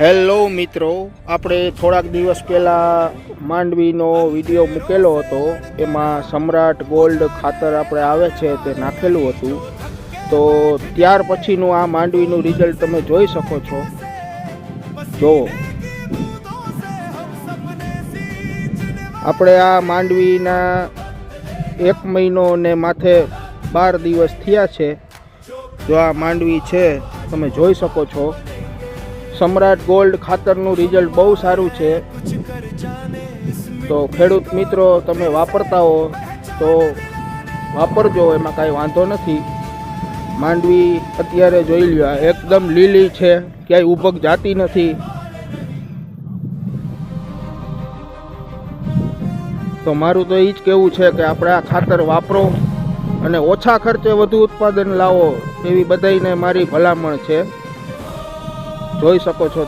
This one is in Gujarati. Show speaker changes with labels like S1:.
S1: હેલો મિત્રો, આપણે થોડાક દિવસ પહેલાં માંડવીનો વિડીયો મૂકેલો હતો. એમાં સમ્રાટ ગોલ્ડ ખાતર આપણે આવે છે તે નાખેલું હતું. તો ત્યાર પછીનું આ માંડવીનું રિઝલ્ટ તમે જોઈ શકો છો. જો આપણે આ માંડવીના 1 મહિનો ને માથે 12 દિવસ થયા છે. જો આ માંડવી છે તમે જોઈ શકો છો. સમ્રાટ ગોલ્ડ ખાતરનું રિઝલ્ટ બહુ સારું છે. તો ખેડૂત મિત્રો, તમે વાપરતા હો તો વાપરજો, એમાં કાંઈ વાંધો નથી. માંડવી અત્યારે જોઈ લ્યો, એકદમ લીલી છે, ક્યાંય ઉભક જાતી નથી. તો મારું તો એ જ કહેવું છે કે આપણે આ ખાતર વાપરો અને ઓછા ખર્ચે વધુ ઉત્પાદન લાવો, એવી બધાઈને મારી ભલામણ છે. જોઈ શકો છો.